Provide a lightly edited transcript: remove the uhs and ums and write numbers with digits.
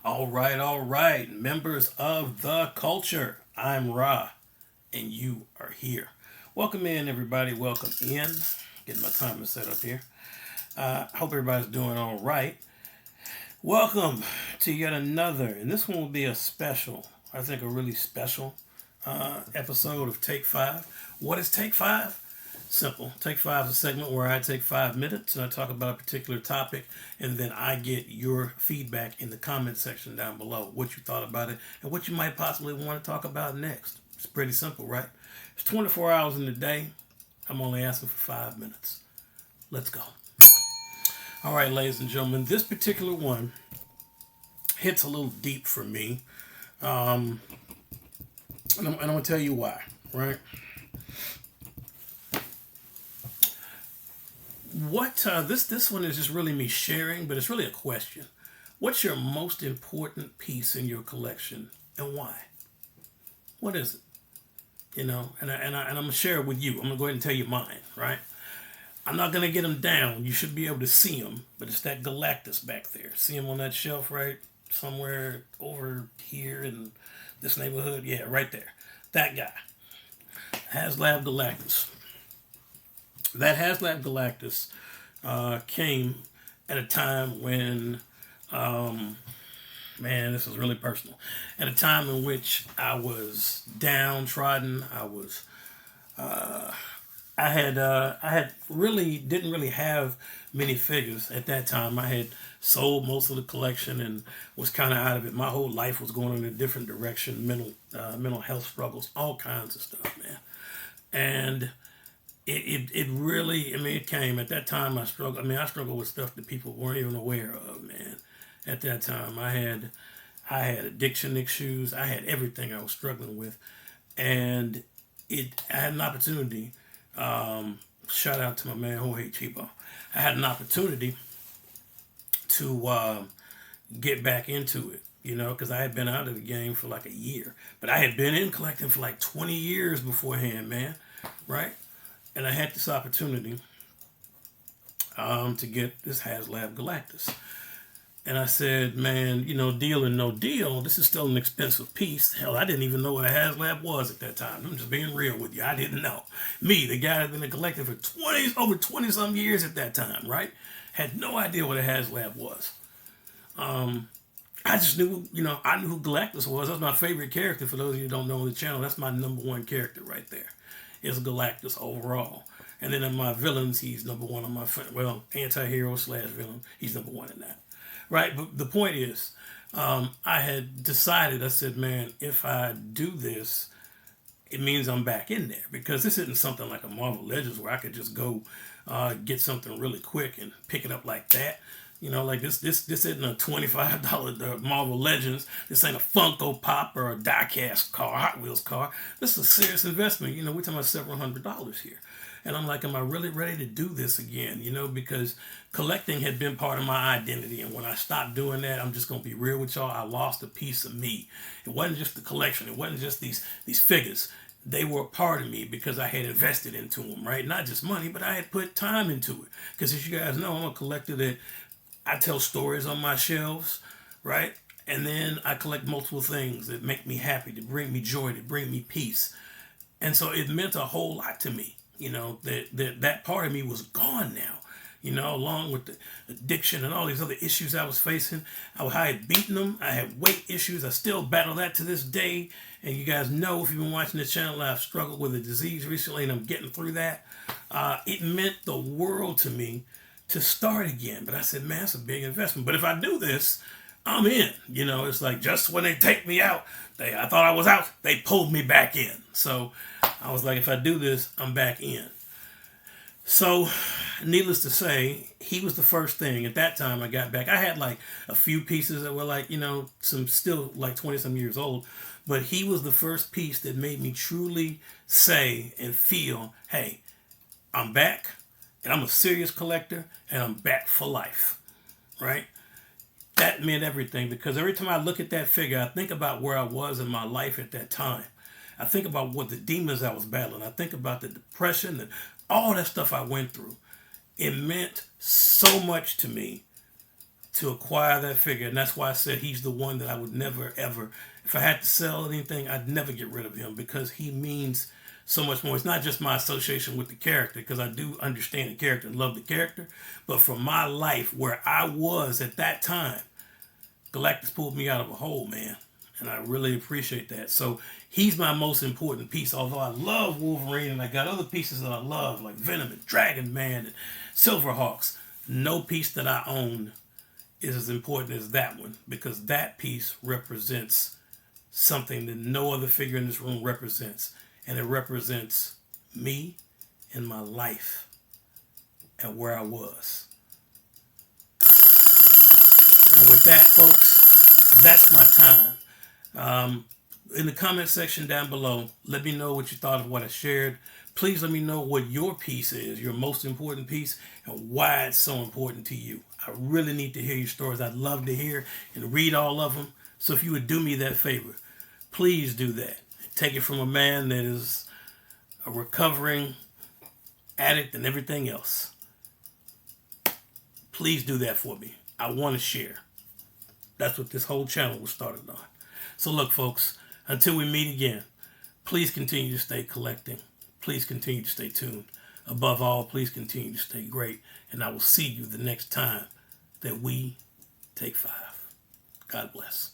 All right, members of the culture. I'm Ra, and you are here. Welcome in, everybody. Welcome in. Getting my timer set up here. Hope everybody's doing all right. Welcome to yet another, and this one will be a special, I think a really special episode of Take Five. What is Take Five? Simple. Take Five is a segment where I take 5 minutes and I talk about a particular topic, and then I get your feedback in the comment section down below, what you thought about it and what you might possibly want to talk about next. It's pretty simple, right? It's 24 hours in a day. I'm only asking for 5 minutes. Let's go. All right, ladies and gentlemen, this particular one hits a little deep for me. And I'm going to tell you why, right? This one is just really me sharing, but it's really a question. What's your most important piece in your collection and why? What is it? And I'm gonna share it with you. I'm gonna go ahead and tell you mine, right? I'm not gonna get them down. You should be able to see them, but it's that Galactus back there. See him on that shelf, right? Somewhere over here in this neighborhood. Yeah, right there. That guy. HasLab Galactus. That HasLab Galactus came at a time when, man, this is really personal. At a time in which I was downtrodden. I had really didn't really have many figures at that time. I had sold most of the collection and was kind of out of it. My whole life was going in a different direction. Mental health struggles, all kinds of stuff, man. And it really, it came at that time. I struggled with stuff that people weren't even aware of, man. At that time, I had addiction issues. I had everything I was struggling with, and I had an opportunity. Shout out to my man Jorge Chibo. I had an opportunity to get back into it, because I had been out of the game for like a year, but I had been in collecting for like 20 years beforehand, man, right? And I had this opportunity to get this HasLab Galactus. And I said, man, deal or no deal, this is still an expensive piece. Hell, I didn't even know what a HasLab was at that time. I'm just being real with you. I didn't know. Me, the guy that had been collecting for over 20 some years at that time, right? Had no idea what a HasLab was. I just knew, I knew who Galactus was. That's my favorite character. For those of you who don't know the channel, that's my number one character right there. Is Galactus overall. And then in my villains, he's number one on my, anti-hero / villain. He's number one in that. Right? But the point is, I had decided, I said, man, if I do this, it means I'm back in there. Because this isn't something like a Marvel Legends where I could just go get something really quick and pick it up like that. Like this isn't a $25 Marvel Legends. This ain't a Funko Pop or a diecast car, Hot Wheels car. This is a serious investment. We're talking about several $100s here. And I'm like, am I really ready to do this again? Because collecting had been part of my identity. And when I stopped doing that, I'm just going to be real with y'all, I lost a piece of me. It wasn't just the collection. It wasn't just these figures. They were a part of me because I had invested into them, right? Not just money, but I had put time into it. Because as you guys know, I'm a collector that I tell stories on my shelves, right? And then I collect multiple things that make me happy, to bring me joy, to bring me peace. And so it meant a whole lot to me, that part of me was gone now, along with the addiction and all these other issues I was facing. I had beaten them. I had weight issues. I still battle that to this day. And you guys know, if you've been watching the channel, I've struggled with a disease recently and I'm getting through that. It meant the world to me to start again. But I said, man, it's a big investment. But if I do this, I'm in. It's like just when they take me out, I thought I was out, they pulled me back in. So I was like, if I do this, I'm back in. So needless to say, he was the first thing. At that time I got back. I had like a few pieces that were like, some still like 20 some years old. But he was the first piece that made me truly say and feel, hey, I'm back. And I'm a serious collector, and I'm back for life, right? That meant everything, because every time I look at that figure, I think about where I was in my life at that time. I think about what the demons I was battling. I think about the depression and all that stuff I went through. It meant so much to me to acquire that figure. And that's why I said he's the one that I would never, ever, if I had to sell anything, I'd never get rid of him, because he means so much more. It's not just my association with the character, because I do understand the character and love the character, but from my life, where I was at that time, Galactus pulled me out of a hole, man. And I really appreciate that. So he's my most important piece. Although I love Wolverine and I got other pieces that I love, like Venom and Dragon Man and Silverhawks, no piece that I own is as important as that one, because that piece represents something that no other figure in this room represents. And it represents me and my life and where I was. And with that, folks, that's my time. In the comment section down below, let me know what you thought of what I shared. Please let me know what your piece is, your most important piece, and why it's so important to you. I really need to hear your stories. I'd love to hear and read all of them. So if you would do me that favor, please do that. Take it from a man that is a recovering addict and everything else. Please do that for me. I want to share. That's what this whole channel was started on. So look, folks, until we meet again, please continue to stay collecting. Please continue to stay tuned. Above all, please continue to stay great. And I will see you the next time that we take 5. God bless.